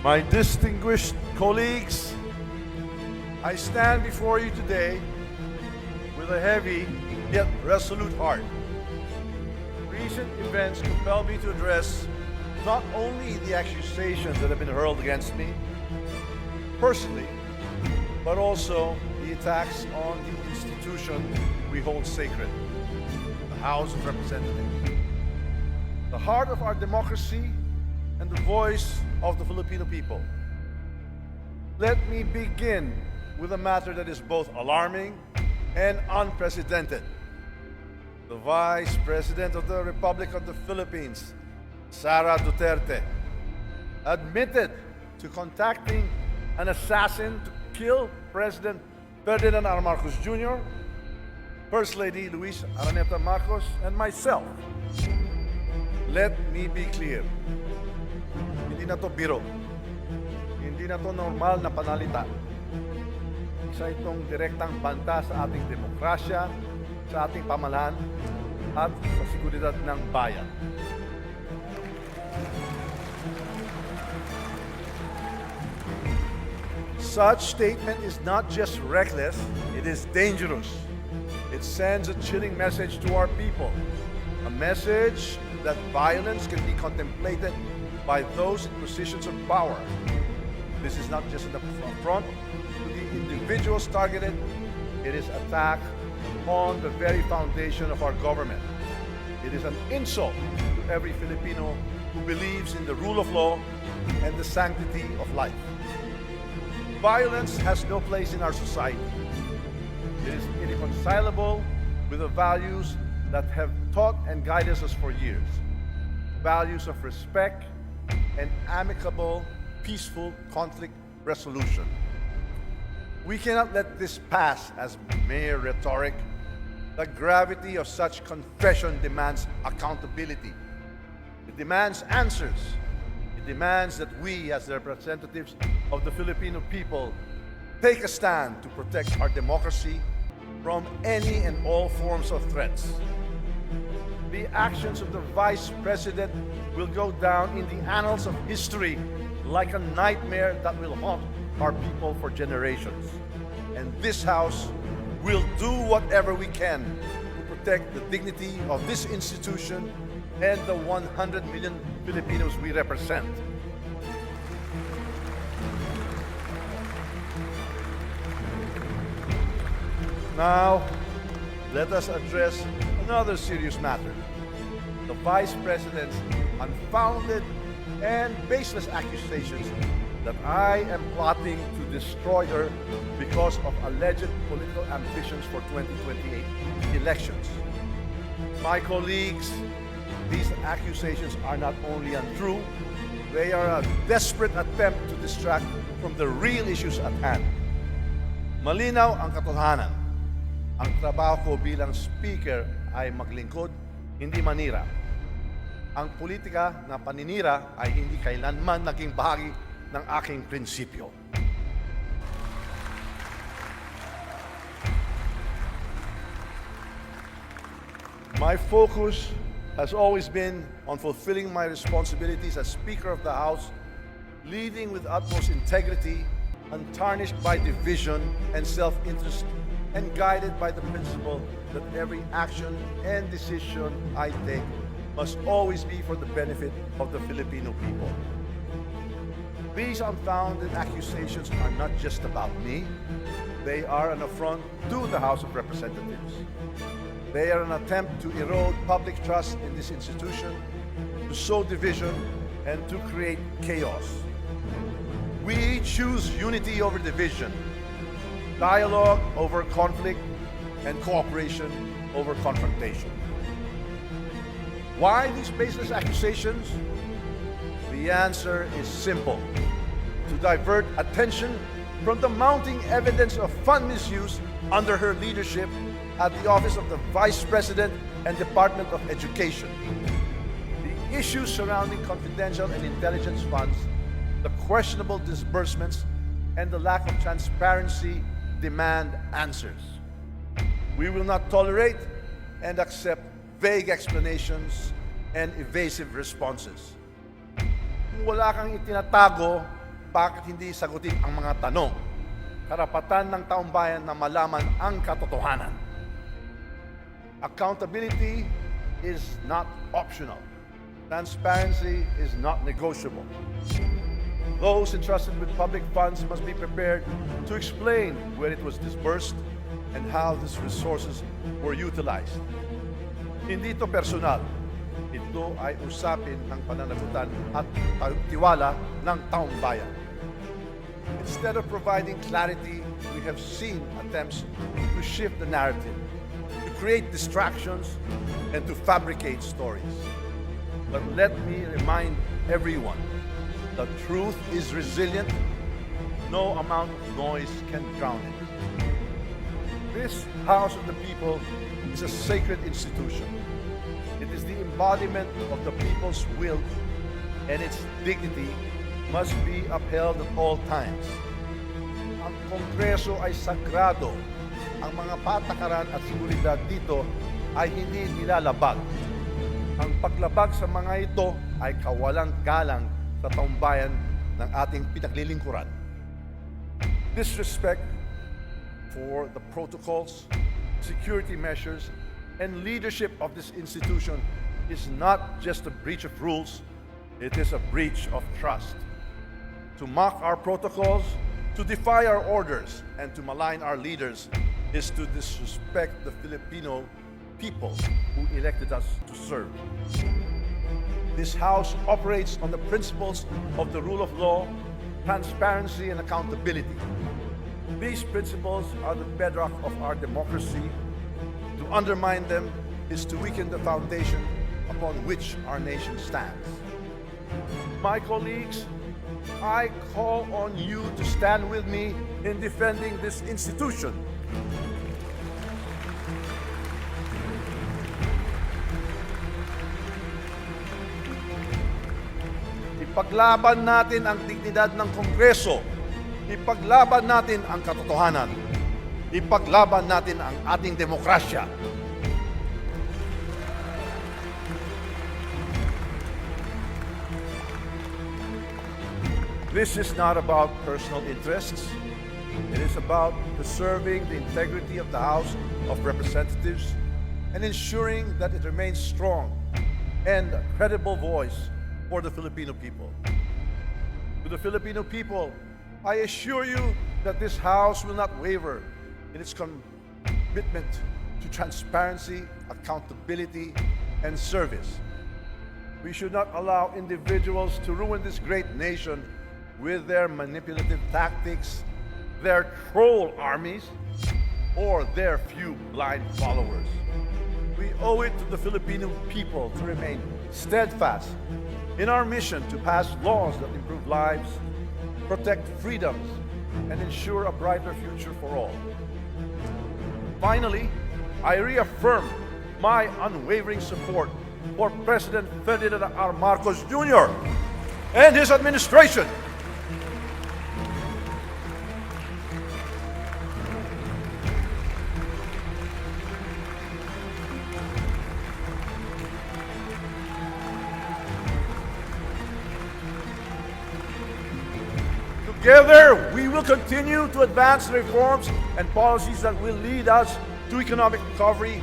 My distinguished colleagues, I stand before you today with a heavy yet resolute heart. Recent events compel me to address not only the accusations that have been hurled against me personally, but also the attacks on the institution we hold sacred, the House of Representatives, the heart of our democracy and the voice of the Filipino people. Let me begin with a matter that is both alarming and unprecedented. The Vice President of the Republic of the Philippines, Sara Duterte, admitted to contacting an assassin to kill President Ferdinand R. Marcos Jr., First Lady Luis Araneta Marcos, and myself. Let me be clear. Hindi na to biro. Hindi na to normal na panalita. Isa itong direktang banta sa ating demokrasya, sa ating pamahalaan, at sa seguridad ng bayan. Such statement is not just reckless, it is dangerous. It sends a chilling message to our people. A message that violence can be contemplated by those in positions of power. This is not just an affront to the individuals targeted, it is attack on the very foundation of our government. It is an insult to every Filipino who believes in the rule of law and the sanctity of life. Violence has no place in our society. It is irreconcilable with the values that have taught and guided us for years. Values of respect and amicable, peaceful conflict resolution. We cannot let this pass as mere rhetoric. The gravity of such confession demands accountability. It demands answers. It demands that we, as the representatives of the Filipino people, take a stand to protect our democracy from any and all forms of threats. The actions of the Vice President will go down in the annals of history like a nightmare that will haunt our people for generations. And this House will do whatever we can to protect the dignity of this institution and the 100 million Filipinos we represent. Now, let us address another serious matter. The Vice President's unfounded and baseless accusations that I am plotting to destroy her because of alleged political ambitions for 2028 elections. My colleagues, these accusations are not only untrue, they are a desperate attempt to distract from the real issues at hand. Malinaw ang katotohanan. Ang trabaho ko bilang speaker ay maglingkod, hindi manira. Ang politika na paninira ay hindi kailanman naging bahagi ng aking prinsipyo. My focus has always been on fulfilling my responsibilities as Speaker of the House, leading with utmost integrity, untarnished by division and self-interest, and guided by the principle that every action and decision I take must always be for the benefit of the Filipino people. These unfounded accusations are not just about me. They are an affront to the House of Representatives. They are an attempt to erode public trust in this institution, to sow division, and to create chaos. We choose unity over division, dialogue over conflict, and cooperation over confrontation. Why these baseless accusations? The answer is simple: to divert attention from the mounting evidence of fund misuse under her leadership at the Office of the Vice President and Department of Education. The issues surrounding confidential and intelligence funds, the questionable disbursements, and the lack of transparency demand answers. We will not tolerate and accept vague explanations and evasive responses. Kung wala kang itinatago, bakit hindi sagutin ang mga tanong? Karapatan ng taong bayan na malaman ang katotohanan. Accountability is not optional. Transparency is not negotiable. Those entrusted with public funds must be prepared to explain where it was disbursed and how these resources were utilized. Hindi ito personal. Ito ay usapin ng pananagutan at tiwala ng taong bayan. Instead of providing clarity, we have seen attempts to shift the narrative, to create distractions, and to fabricate stories. But let me remind everyone, the truth is resilient. No amount of noise can drown it. This House of the People is a sacred institution. It is the embodiment of the people's will, and its dignity must be upheld at all times. Ang Kongreso ay sagrado. Ang mga patakaran at seguridad dito ay hindi nilalabag. Ang paglabag sa mga ito ay kawalang galang sa taong bayan ng ating pinaglilingkuran. Disrespect for the protocols, security measures, and leadership of this institution is not just a breach of rules, it is a breach of trust. To mock our protocols, to defy our orders, and to malign our leaders is to disrespect the Filipino people who elected us to serve. This House operates on the principles of the rule of law, transparency, and accountability. These principles are the bedrock of our democracy. To undermine them is to weaken the foundation upon which our nation stands. My colleagues, I call on you to stand with me in defending this institution. Ipaglaban natin ang dignidad ng Kongreso. Ipaglaban natin ang katotohanan. Ipaglaban natin ang ating demokrasya. This is not about personal interests. It is about preserving the integrity of the House of Representatives and ensuring that it remains strong and a credible voice for the Filipino people. To the Filipino people, I assure you that this House will not waver in its commitment to transparency, accountability, and service. We should not allow individuals to ruin this great nation with their manipulative tactics, their troll armies, or their few blind followers. We owe it to the Filipino people to remain steadfast in our mission to pass laws that improve lives, protect freedoms, and ensure a brighter future for all. Finally, I reaffirm my unwavering support for President Ferdinand R. Marcos Jr. and his administration. Together, we will continue to advance the reforms and policies that will lead us to economic recovery,